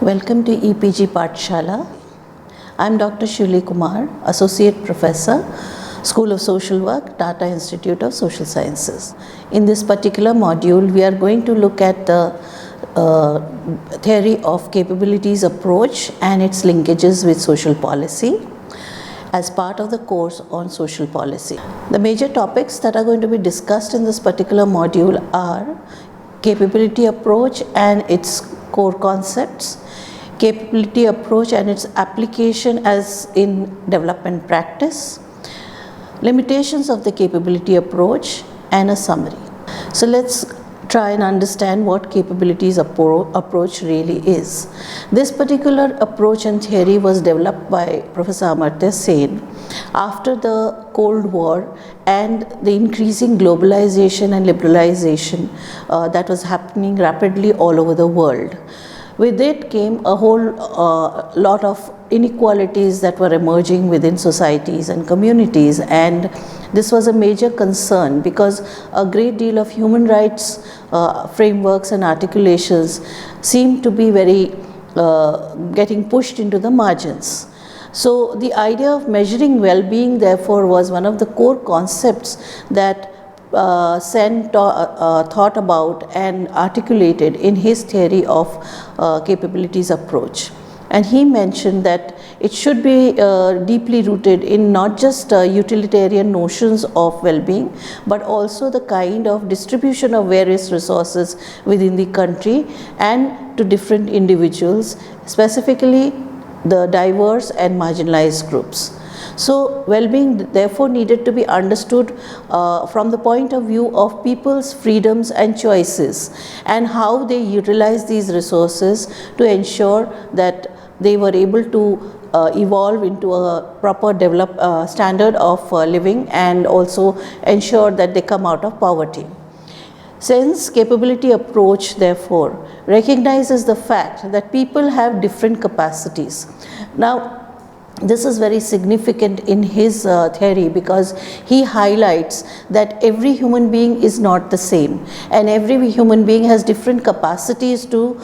Welcome to EPG Pathshala. I am Dr. Shuli Kumar, Associate Professor, School of Social Work, Tata Institute of Social Sciences. In this particular module, we are going to look at the theory of capabilities approach and its linkages with social policy as part of the course on social policy. The major topics that are going to be discussed in this particular module are capability approach and its core concepts, capability approach and its application as in development practice, limitations of the capability approach, and a summary. So let's try and understand what capabilities approach really is. This particular approach and theory was developed by Professor Amartya Sen after the Cold War and the increasing globalization and liberalization that was happening rapidly all over the world. With it came a whole lot of inequalities that were emerging within societies and communities, and this was a major concern because a great deal of human rights frameworks and articulations seemed to be very getting pushed into the margins. So the idea of measuring well-being therefore was one of the core concepts that Sen thought about and articulated in his theory of capabilities approach. And he mentioned that it should be deeply rooted in not just utilitarian notions of well-being, but also the kind of distribution of various resources within the country and to different individuals, specifically the diverse and marginalized groups. So well-being therefore needed to be understood from the point of view of people's freedoms and choices and how they utilize these resources to ensure that they were able to evolve into a proper standard of living and also ensure that they come out of poverty. Sen's capability approach therefore recognizes the fact that people have different capacities. Now, this is very significant in his theory because he highlights that every human being is not the same and every human being has different capacities to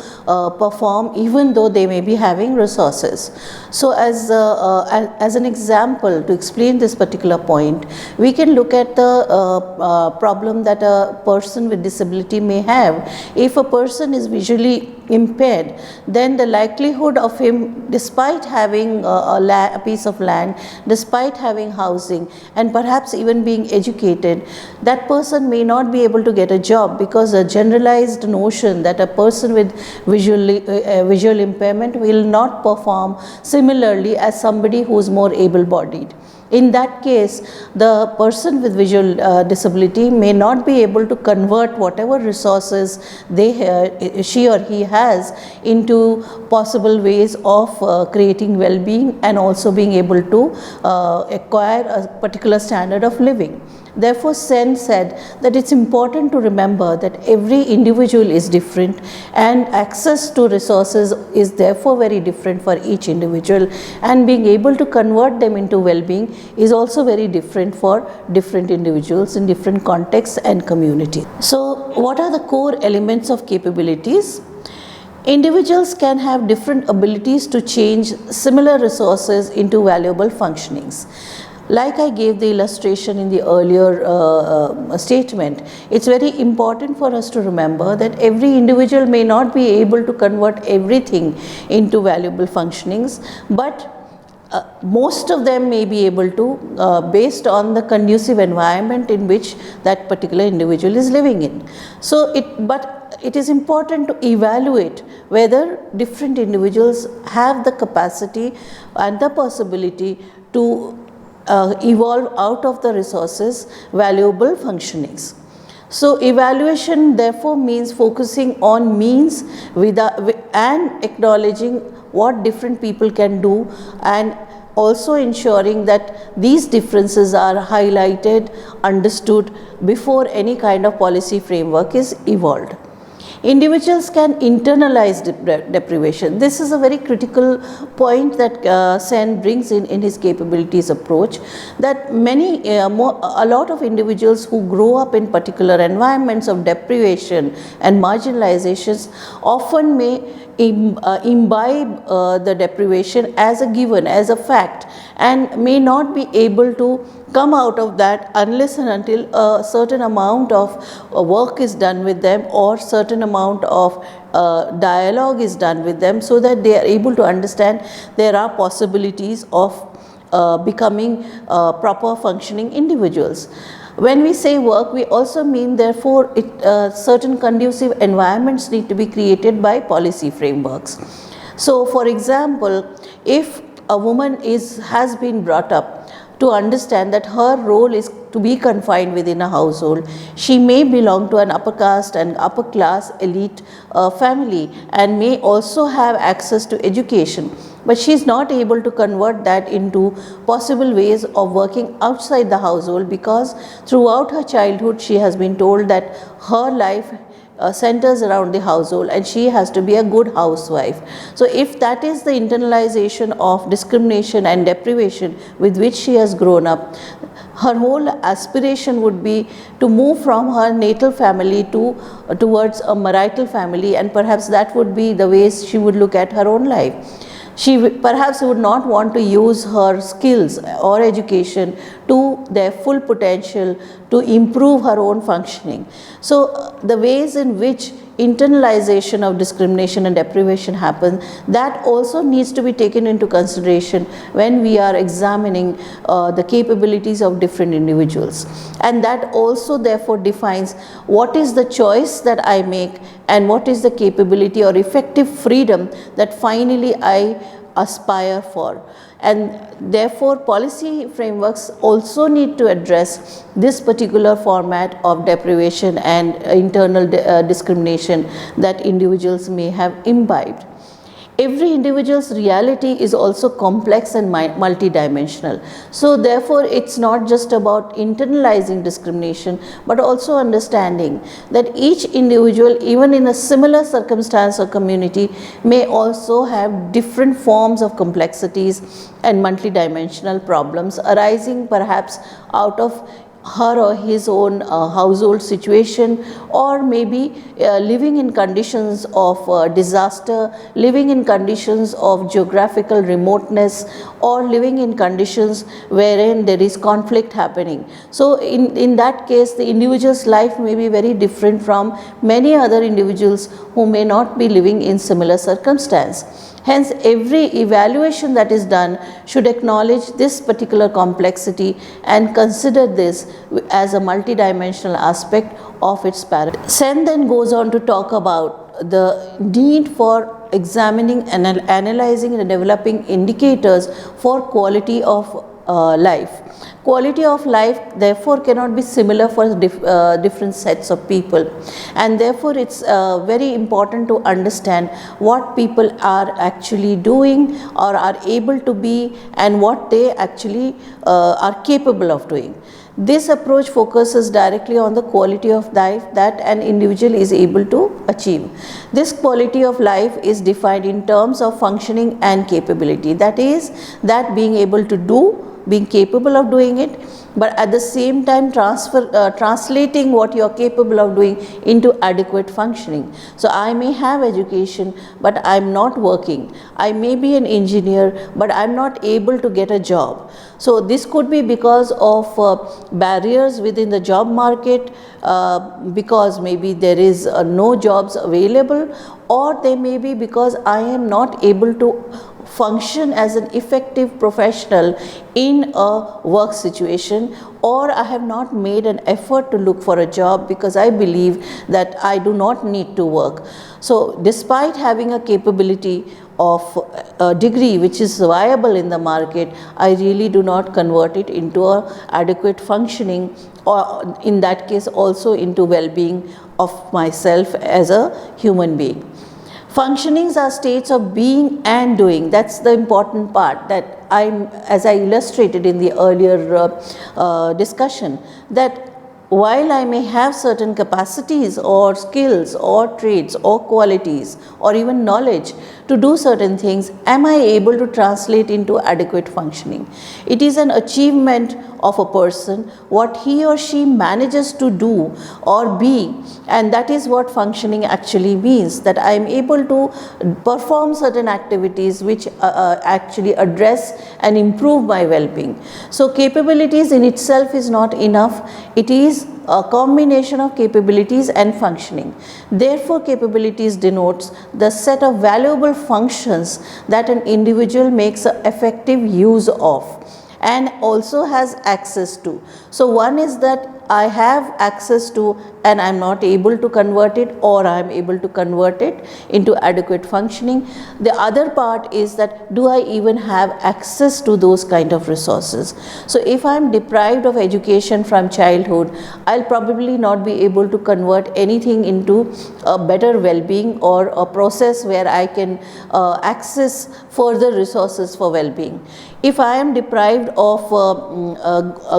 perform even though they may be having resources. So as an example to explain this particular point, we can look at the problem that a person with disability may have. If a person is visually impaired, then the likelihood of him, despite having a piece of land, despite having housing and perhaps even being educated, that person may not be able to get a job because a generalized notion that a person with visual impairment will not perform similarly as somebody who is more able-bodied. In that case, the person with visual disability may not be able to convert whatever resources she or he has into possible ways of creating well-being and also being able to acquire a particular standard of living. Therefore, Sen said that it's important to remember that every individual is different and access to resources is therefore very different for each individual, and being able to convert them into well-being is also very different for different individuals in different contexts and communities. So, what are the core elements of capabilities? Individuals can have different abilities to change similar resources into valuable functionings. Like I gave the illustration in the earlier statement, it's very important for us to remember that every individual may not be able to convert everything into valuable functionings, but most of them may be able to based on the conducive environment in which that particular individual is living in. So it is important to evaluate whether different individuals have the capacity and the possibility to evolve out of the resources valuable functionings. So evaluation therefore means focusing on means and acknowledging what different people can do and also ensuring that these differences are highlighted, understood before any kind of policy framework is evolved. Individuals can internalize deprivation. This is a very critical point that Sen brings in his capabilities approach, that a lot of individuals who grow up in particular environments of deprivation and marginalizations often may imbibe the deprivation as a given, as a fact, and may not be able to come out of that unless and until a certain amount of work is done with them, or certain amount of dialogue is done with them, so that they are able to understand there are possibilities of becoming proper functioning individuals. When we say work, we also mean therefore certain conducive environments need to be created by policy frameworks. So for example, if a woman has been brought up to understand that her role is to be confined within a household, she may belong to an upper caste and upper class elite family, and may also have access to education, but she is not able to convert that into possible ways of working outside the household, because throughout her childhood she has been told that her life centers around the household and she has to be a good housewife. So if that is the internalization of discrimination and deprivation with which she has grown up, her whole aspiration would be to move from her natal family towards a marital family, and perhaps that would be the ways she would look at her own life. She perhaps would not want to use her skills or education to their full potential to improve her own functioning. So the ways in which internalization of discrimination and deprivation happen, that also needs to be taken into consideration when we are examining the capabilities of different individuals. And that also therefore defines what is the choice that I make and what is the capability or effective freedom that finally I aspire for. And therefore policy frameworks also need to address this particular format of deprivation and internal discrimination that individuals may have imbibed. Every individual's reality is also complex and multidimensional. So therefore it's not just about internalizing discrimination, but also understanding that each individual, even in a similar circumstance or community, may also have different forms of complexities and multidimensional problems arising perhaps out of her or his own household situation, or maybe living in conditions of disaster, living in conditions of geographical remoteness, or living in conditions wherein there is conflict happening. So in that case, the individual's life may be very different from many other individuals who may not be living in similar circumstance. Hence, every evaluation that is done should acknowledge this particular complexity and consider this as a multidimensional aspect of its paradigm. Sen then goes on to talk about the need for examining and analyzing and developing indicators for quality of life. Quality of life therefore cannot be similar for different sets of people, and therefore it's very important to understand what people are actually doing or are able to be, and what they actually are capable of doing. This approach focuses directly on the quality of life that an individual is able to achieve. This quality of life is defined in terms of functioning and capability. That is, that being able to do, being capable of doing it, but at the same time translating what you are capable of doing into adequate functioning. So I may have education, but I am not working. I may be an engineer, but I am not able to get a job. So this could be because of barriers within the job market, because maybe there is no jobs available, or they may be because I am not able to function as an effective professional in a work situation, or I have not made an effort to look for a job because I believe that I do not need to work. So despite having a capability of a degree which is viable in the market, I really do not convert it into a adequate functioning, or in that case also into well-being of myself as a human being. Functionings are states of being and doing. That's the important part, that as I illustrated in the earlier discussion, that while I may have certain capacities or skills or traits or qualities or even knowledge to do certain things, am I able to translate into adequate functioning? It is an achievement of a person what he or she manages to do or be, and that is what functioning actually means, that I am able to perform certain activities which actually address and improve my well-being. So capabilities in itself is not enough, it is a combination of capabilities and functioning. Therefore, capabilities denotes the set of valuable functions that an individual makes an effective use of and also has access to. So one is that I have access to and I am not able to convert it, or I am able to convert it into adequate functioning. The other part is that do I even have access to those kind of resources. So if I am deprived of education from childhood, I will probably not be able to convert anything into a better well-being or a process where I can access further resources for well-being. If I am deprived of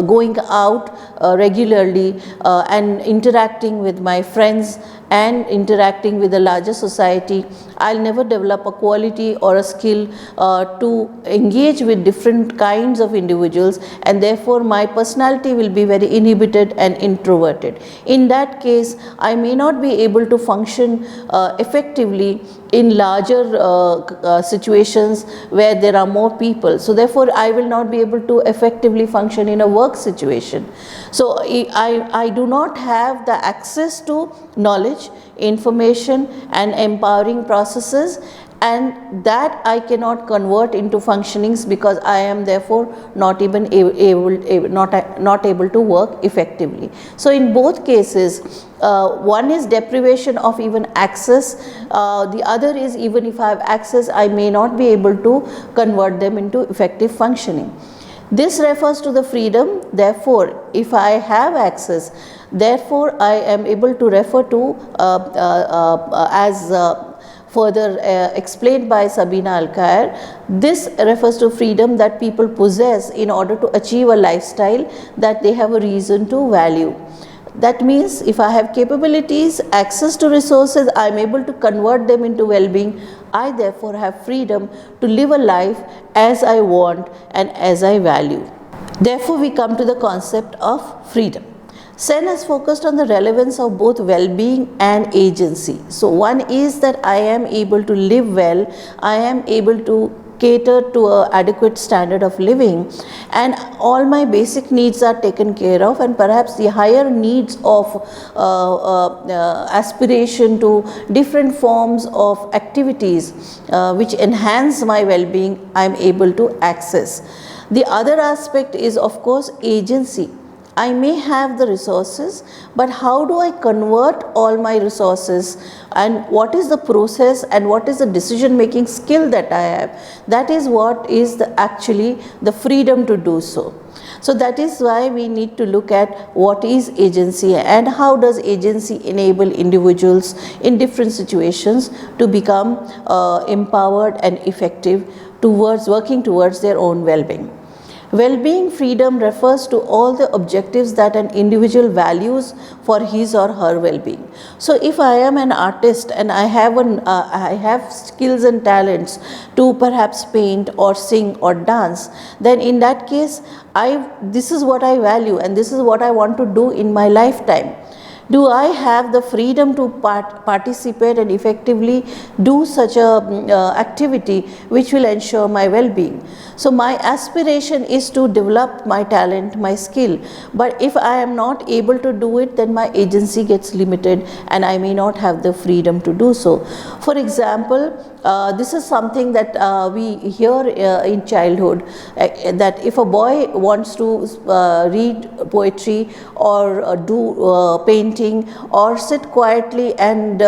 going out regularly and interacting with my friends and interacting with the larger society, I will never develop a quality or a skill to engage with different kinds of individuals, and therefore my personality will be very inhibited and introverted. In that case, I may not be able to function effectively in larger situations where there are more people. So therefore I will not be able to effectively function in a work situation. So I do not have the access to knowledge, information and empowering processes, and that I cannot convert into functionings because I am therefore not even not able to work effectively. So in both cases, one is deprivation of even access, the other is even if I have access, I may not be able to convert them into effective functioning. This refers to the freedom. Therefore, if I have access, therefore I am able to refer to as further explained by Sabina Alkire, this refers to freedom that people possess in order to achieve a lifestyle that they have a reason to value. That means if I have capabilities, access to resources, I am able to convert them into well-being. I therefore have freedom to live a life as I want and as I value. Therefore, we come to the concept of freedom. Sen has focused on the relevance of both well-being and agency. So one is that I am able to live well, I am able to cater to an adequate standard of living, and all my basic needs are taken care of, and perhaps the higher needs of aspiration to different forms of activities which enhance my well-being, I am able to access. The other aspect is of course agency. I may have the resources, but how do I convert all my resources, and what is the process and what is the decision making skill that I have? That is what is actually the freedom to do so. So that is why we need to look at what is agency and how does agency enable individuals in different situations to become empowered and effective towards working towards their own well-being. Well-being freedom refers to all the objectives that an individual values for his or her well-being. So if I am an artist and I have skills and talents to perhaps paint or sing or dance, then in that case this is what I value and this is what I want to do in my lifetime. Do I have the freedom to participate and effectively do such a activity which will ensure my well-being? So my aspiration is to develop my talent, my skill, but if I am not able to do it, then my agency gets limited and I may not have the freedom to do so. For example, this is something that we hear in childhood, that if a boy wants to read poetry or do painting or sit quietly and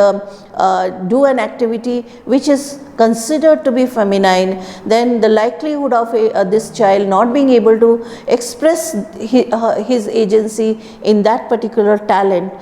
do an activity which is considered to be feminine, then the likelihood of this child not being able to express his agency in that particular talent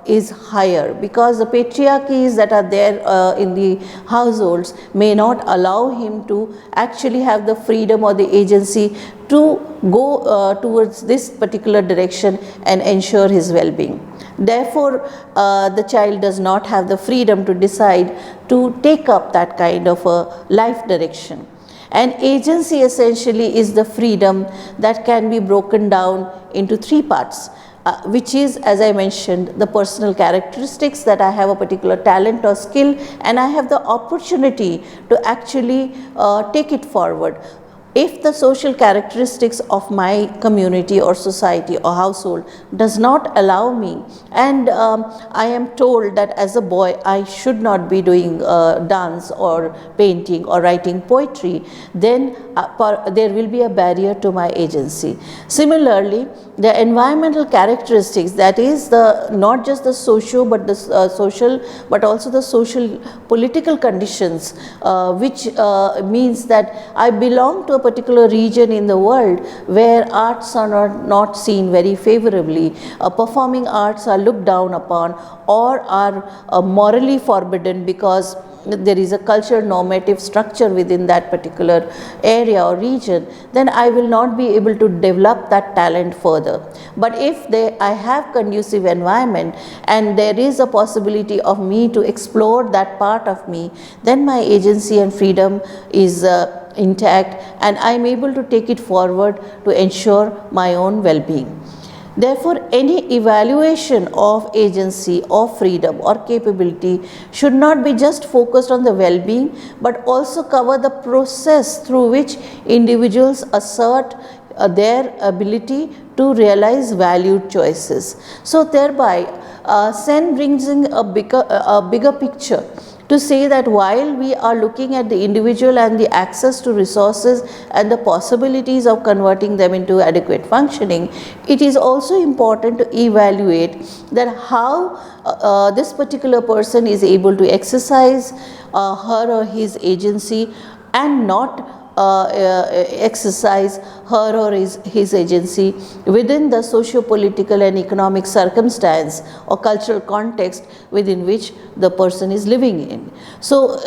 is higher, because the patriarchies that are there in the households may not allow him to actually have the freedom or the agency to go towards this particular direction and ensure his well-being. Therefore, the child does not have the freedom to decide to take up that kind of a life direction. And agency essentially is the freedom that can be broken down into three parts, which is, as I mentioned, the personal characteristics, that I have a particular talent or skill and I have the opportunity to actually take it forward. If the social characteristics of my community or society or household does not allow me, and I am told that as a boy I should not be doing dance or painting or writing poetry, then there will be a barrier to my agency. Similarly, the environmental characteristics, that is the not just the social but the social but also the social political conditions, which means that I belong to a particular region in the world where arts are not seen very favorably. Performing arts are looked down upon or are morally forbidden, because there is a cultural normative structure within that particular area or region, then I will not be able to develop that talent further. But if I have conducive environment and there is a possibility of me to explore that part of me, then my agency and freedom is intact and I am able to take it forward to ensure my own well-being. Therefore, any evaluation of agency or freedom or capability should not be just focused on the well-being, but also cover the process through which individuals assert their ability to realize valued choices. So thereby, Sen brings in a bigger picture to say that while we are looking at the individual and the access to resources and the possibilities of converting them into adequate functioning, it is also important to evaluate that how this particular person is able to exercise her or his agency and not exercise her or his agency within the socio-political and economic circumstance or cultural context within which the person is living in. So,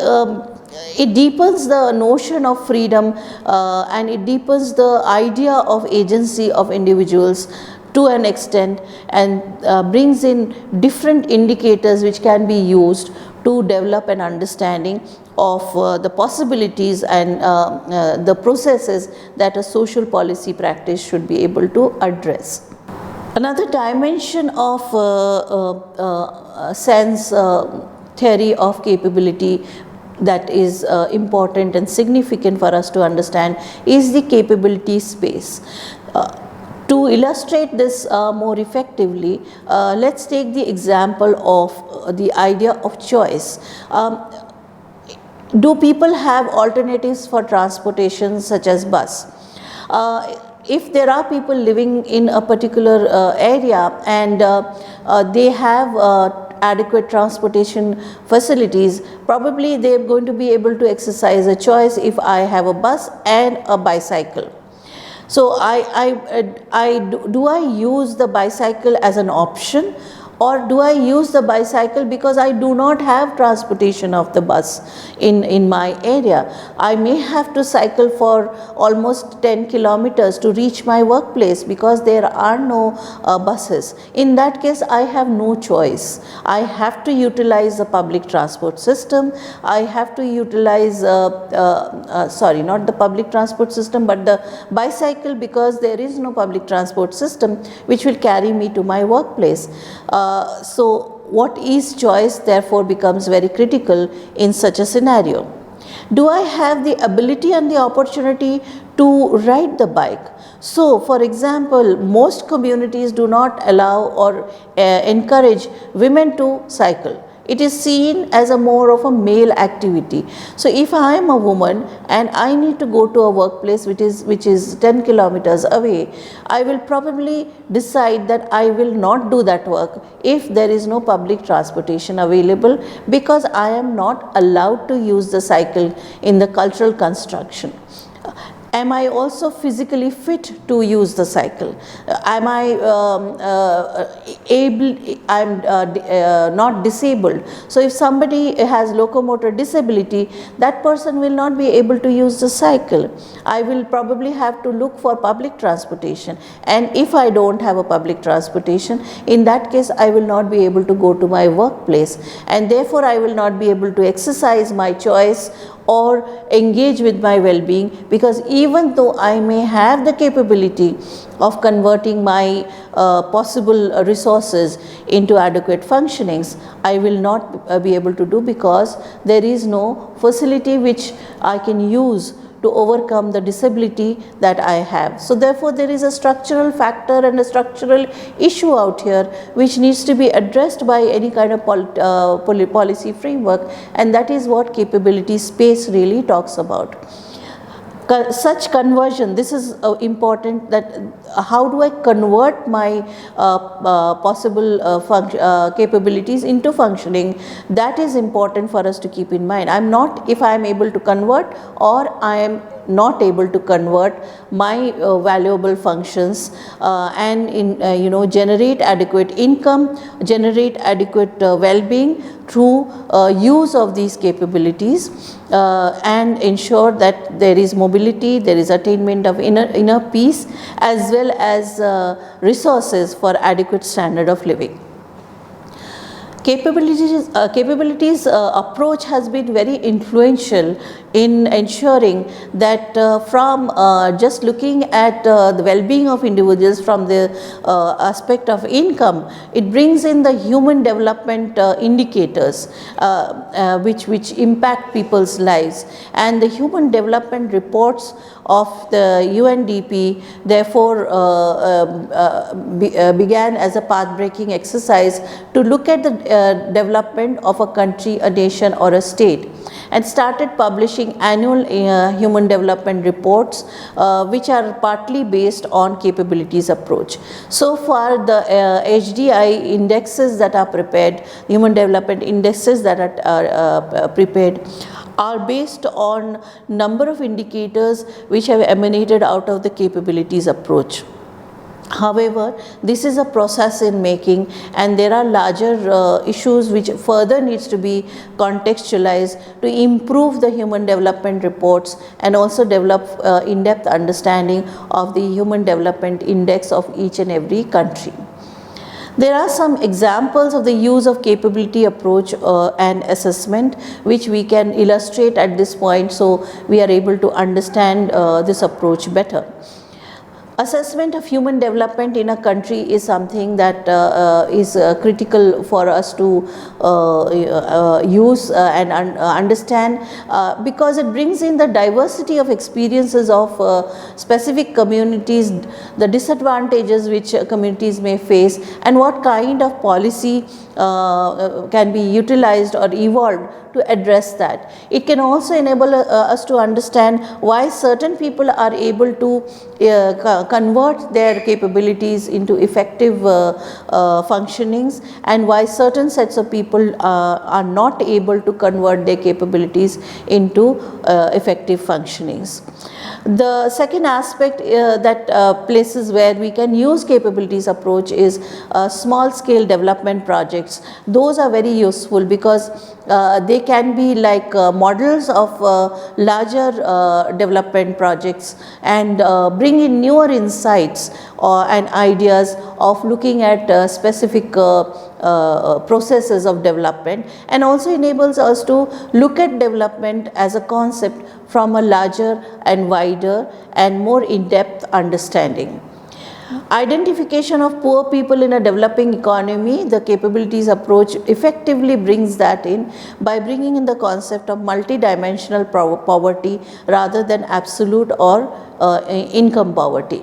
it deepens the notion of freedom and it deepens the idea of agency of individuals to an extent, and brings in different indicators which can be used to develop an understanding of the possibilities and the processes that a social policy practice should be able to address. Another dimension of Sen's theory of capability that is important and significant for us to understand is the capability space. To illustrate this more effectively, let's take the example of the idea of choice. Do people have alternatives for transportation such as bus? If there are people living in a particular area and they have adequate transportation facilities, probably they are going to be able to exercise a choice if I have a bus and a bicycle. So, do I use the bicycle as an option, or do I use the bicycle because I do not have transportation of the bus in my area? I may have to cycle for almost 10 kilometers to reach my workplace because there are no buses. In that case, I have no choice. I have to utilize the public transport system. I have to utilize, sorry, not the public transport system, but the bicycle, because there is no public transport system which will carry me to my workplace. So, what is choice therefore becomes very critical in such a scenario. Do I have the ability and the opportunity to ride the bike? So, for example, most communities do not allow or encourage women to cycle. It is seen as a more of a male activity. So, if I am a woman and I need to go to a workplace which is 10 kilometers away, I will probably decide that I will not do that work if there is no public transportation available, because I am not allowed to use the cycle in the cultural construction. Am I also physically fit to use the cycle? Am I not disabled? So if somebody has locomotor disability, that person will not be able to use the cycle. I will probably have to look for public transportation, and if I don't have a public transportation, in that case I will not be able to go to my workplace, and therefore I will not be able to exercise my choice or engage with my well-being, because even though I may have the capability of converting my possible resources into adequate functionings, I will not be able to do, because there is no facility which I can use to overcome the disability that I have. So therefore there is a structural factor and a structural issue out here which needs to be addressed by any kind of policy framework, and that is what capability space really talks about. Such conversion, this is important, that how do I convert my possible capabilities into functioning, that is important for us to keep in mind. I am not, if I am able to convert, or I am not able to convert my valuable functions and generate adequate income, generate adequate well-being through use of these capabilities, and ensure that there is mobility, there is attainment of inner peace, as well as resources for adequate standard of living. Capabilities approach has been very influential in ensuring that from just looking at the well-being of individuals from the aspect of income, it brings in the human development indicators which impact people's lives, and the human development reports of the UNDP therefore began as a path-breaking exercise to look at the development of a country, a nation, or a state, and started publishing annual human development reports which are partly based on capabilities approach. So far the HDI indexes that are prepared, human development indexes that are prepared, are based on number of indicators which have emanated out of the capabilities approach. However, this is a process in making, and there are larger issues which further needs to be contextualized to improve the human development reports, and also develop in-depth understanding of the human development index of each and every country. There are some examples of the use of capability approach and assessment which we can illustrate at this point, so we are able to understand this approach better. Assessment of human development in a country is something that is critical for us to use and understand, because it brings in the diversity of experiences of specific communities, the disadvantages which communities may face, and what kind of policy can be utilized or evolved to address that. It can also enable us to understand why certain people are able to convert their capabilities into effective functionings, and why certain sets of people are not able to convert their capabilities into effective functionings. The second aspect that places where we can use capabilities approach is small scale development projects. Those are very useful because they can be like models of larger development projects, and bring in newer insights and ideas of looking at specific processes of development, and also enables us to look at development as a concept from a larger and wider and more in-depth understanding. Identification of poor people in a developing economy, the capabilities approach effectively brings that in by bringing in the concept of multidimensional poverty rather than absolute or income poverty.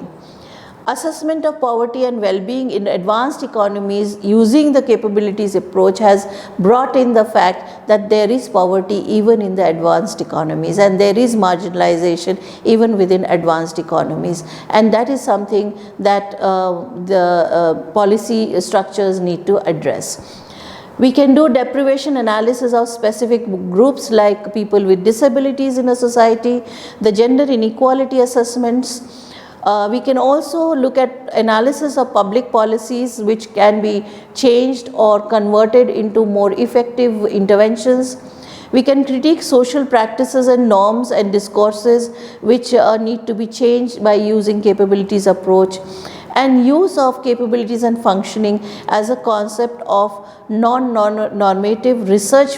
Assessment of poverty and well-being in advanced economies using the capabilities approach has brought in the fact that there is poverty even in the advanced economies, and there is marginalization even within advanced economies, and that is something that the policy structures need to address. We can do deprivation analysis of specific groups like people with disabilities in a society, the gender inequality assessments. We can also look at analysis of public policies which can be changed or converted into more effective interventions. We can critique social practices and norms and discourses which need to be changed by using capabilities approach, and use of capabilities and functioning as a concept of non-normative research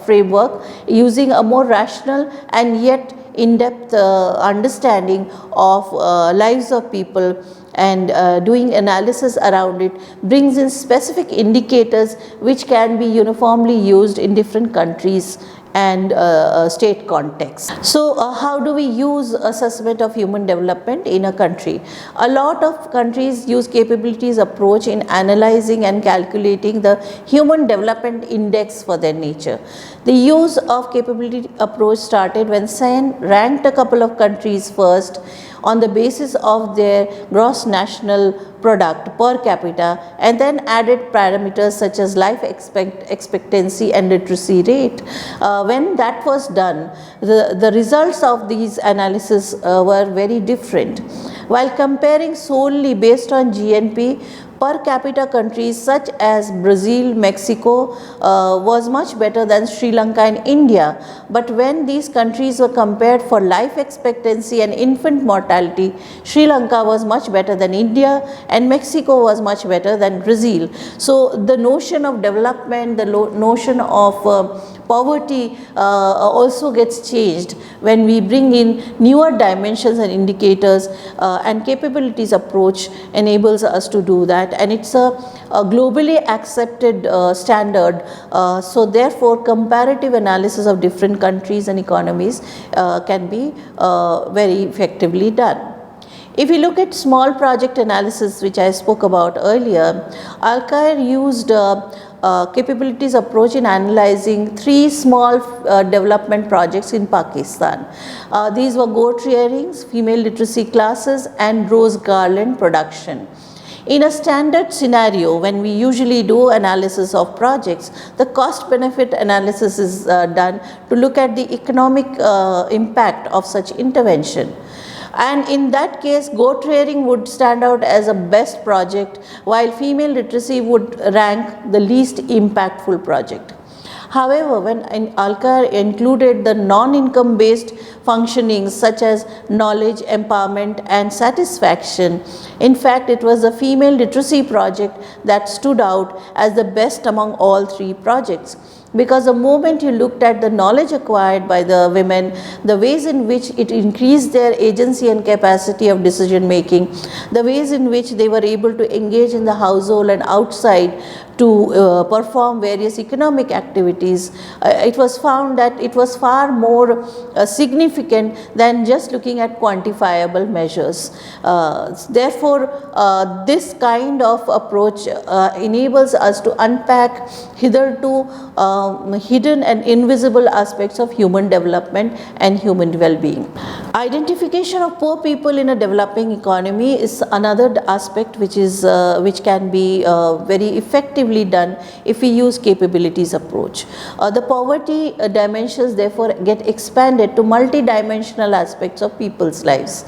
framework, using a more rational and yet in-depth understanding of lives of people, and doing analysis around it brings in specific indicators which can be uniformly used in different countries and state context. So how do we use assessment of human development in a country? A lot of countries use capabilities approach in analyzing and calculating the human development index for their nature. The use of capability approach started when SAN ranked a couple of countries first on the basis of their gross national product per capita, and then added parameters such as life expectancy and literacy rate. When that was done, the results of these analysis were very different. While comparing solely based on GNP, per capita countries such as Brazil, Mexico was much better than Sri Lanka and India. But when these countries were compared for life expectancy and infant mortality, Sri Lanka was much better than India and Mexico was much better than Brazil. So the notion of development, the notion of poverty also gets changed when we bring in newer dimensions and indicators, and capabilities approach enables us to do that, and it's a globally accepted standard. So therefore comparative analysis of different countries and economies can be very effectively done. If we look at small project analysis, which I spoke about earlier, Alkire used capabilities approach in analyzing 3 small development projects in Pakistan. These were goat rearings, female literacy classes, and rose garland production. In a standard scenario, when we usually do analysis of projects, the cost benefit analysis is done to look at the economic impact of such intervention. And in that case, goat rearing would stand out as a best project, while female literacy would rank the least impactful project. However, when Alkire included the non-income based functionings such as knowledge, empowerment and satisfaction, in fact it was the female literacy project that stood out as the best among all 3 projects. Because the moment you looked at the knowledge acquired by the women, the ways in which it increased their agency and capacity of decision making, the ways in which they were able to engage in the household and outside to perform various economic activities, it was found that it was far more significant than just looking at quantifiable measures. Therefore, this kind of approach enables us to unpack hitherto hidden and invisible aspects of human development and human well-being. Identification of poor people in a developing economy is another aspect which can be very effectively done if we use capabilities approach. The poverty dimensions therefore get expanded to multi-dimensional aspects of people's lives.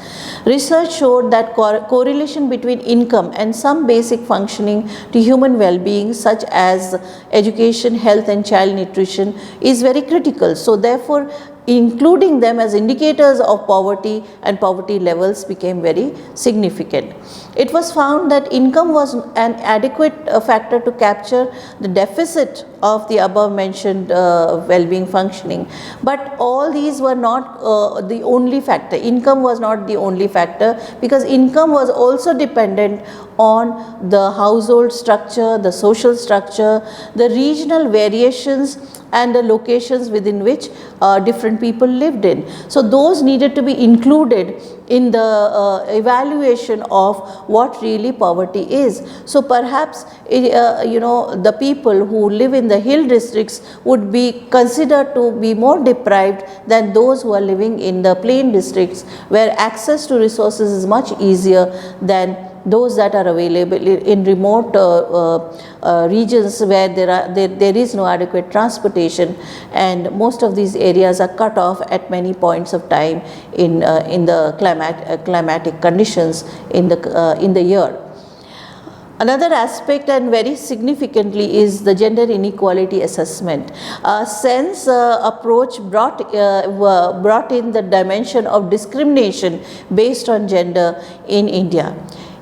Research showed that correlation between income and some basic functioning to human well-being such as education, health and child nutrition is very critical. So therefore, including them as indicators of poverty and poverty levels became very significant. It was found that income was an adequate factor to capture the deficit of the above mentioned well-being functioning, but all these were not the only factor. Income was not the only factor, because income was also dependent on the household structure, the social structure, the regional variations and the locations within which different people lived in. So those needed to be included in the evaluation of what really poverty is. So perhaps the people who live in the hill districts would be considered to be more deprived than those who are living in the plain districts, where access to resources is much easier than those that are available in remote regions where there is no adequate transportation, and most of these areas are cut off at many points of time in the climatic conditions in the year. Another aspect, and very significantly, is the gender inequality assessment. Sen's approach brought in the dimension of discrimination based on gender in India.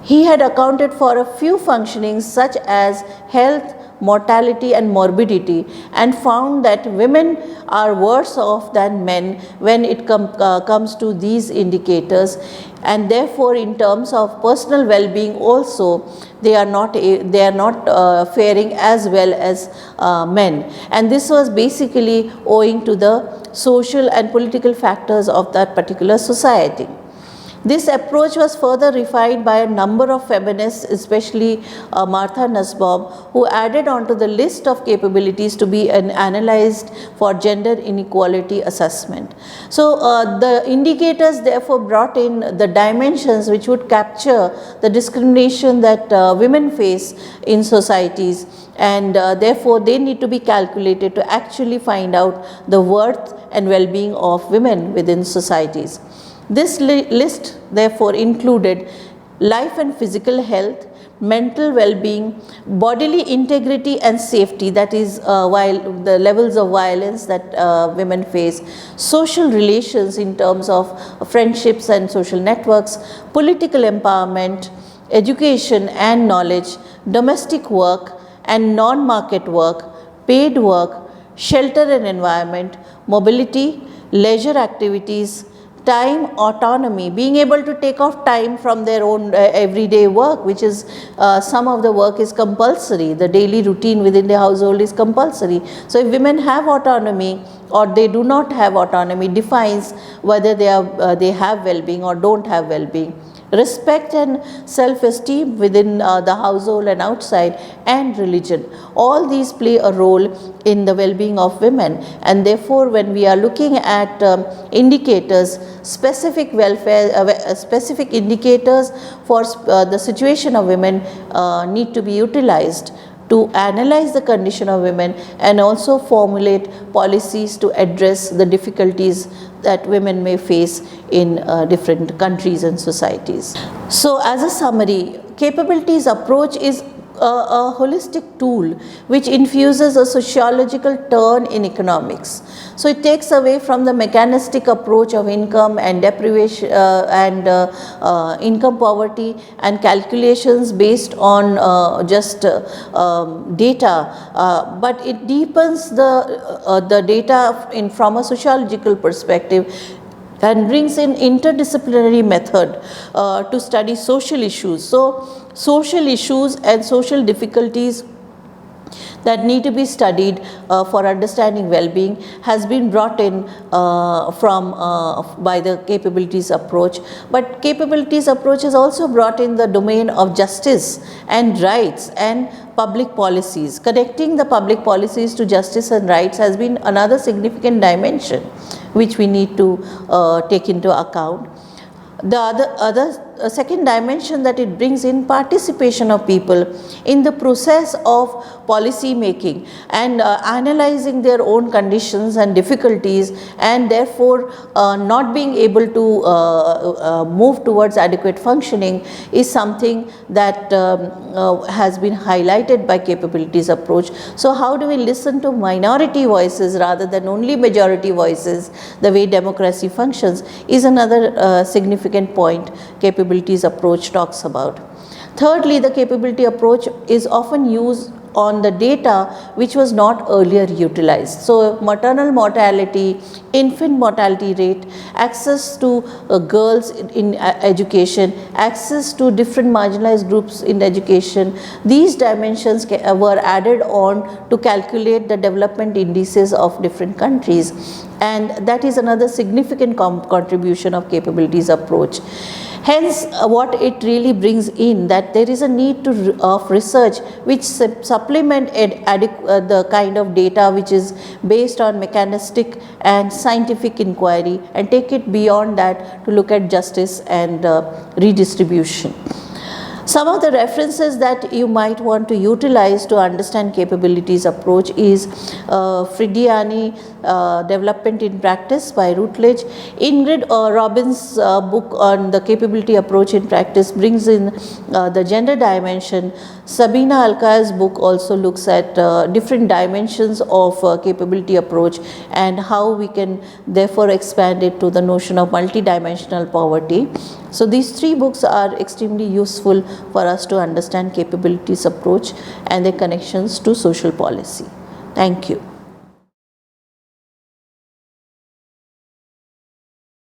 He had accounted for a few functionings such as health, mortality and morbidity, and found that women are worse off than men when it comes to these indicators, and therefore in terms of personal well-being also they are not faring as well as men, and this was basically owing to the social and political factors of that particular society. This approach was further refined by a number of feminists, especially Martha Nussbaum, who added on to the list of capabilities to be analyzed for gender inequality assessment. So, the indicators therefore brought in the dimensions which would capture the discrimination that women face in societies, and therefore they need to be calculated to actually find out the worth and well-being of women within societies. This list therefore included life and physical health, mental well-being, bodily integrity and safety, that is while the levels of violence that women face, social relations in terms of friendships and social networks, political empowerment, education and knowledge, domestic work and non-market work, paid work, shelter and environment, mobility, leisure activities, time, autonomy, being able to take off time from their own everyday work, which is some of the work is compulsory, the daily routine within the household is compulsory. So, if women have autonomy or they do not have autonomy, defines whether they have well-being or don't have well-being. Respect and self-esteem within the household and outside, and religion. All these play a role in the well-being of women, and therefore when we are looking at indicators, specific welfare, specific indicators for the situation of women need to be utilized to analyze the condition of women and also formulate policies to address the difficulties that women may face in different countries and societies. So, as a summary, capabilities approach is a holistic tool which infuses a sociological turn in economics. So, it takes away from the mechanistic approach of income and deprivation income poverty and calculations based on just data, but it deepens the data from a sociological perspective and brings in interdisciplinary method to study social issues. So, social issues and social difficulties that need to be studied for understanding well-being has been brought in by the capabilities approach, but capabilities approach has also brought in the domain of justice and rights and public policies. Connecting the public policies to justice and rights has been another significant dimension which we need to take into account. The second dimension that it brings in participation of people in the process of policy making and analyzing their own conditions and difficulties, and therefore not being able to move towards adequate functioning is something that has been highlighted by capabilities approach. So, how do we listen to minority voices rather than only majority voices, the way democracy functions, is another significant point capabilities approach talks about. Thirdly, the capability approach is often used on the data which was not earlier utilized. So, maternal mortality, infant mortality rate, access to girls in education, access to different marginalized groups in education, these dimensions were added on to calculate the development indices of different countries, and that is another significant contribution of capabilities approach. Hence, what it really brings in, that there is a need of research which supplement the kind of data which is based on mechanistic and scientific inquiry, and take it beyond that to look at justice and redistribution. Some of the references that you might want to utilize to understand capabilities approach is Frediani, Development in Practice by Routledge. Ingrid Robbins' book on the capability approach in practice brings in the gender dimension. Sabina Alkay's book also looks at different dimensions of capability approach and how we can therefore expand it to the notion of multidimensional poverty. So these three books are extremely useful for us to understand capabilities approach and their connections to social policy. Thank you.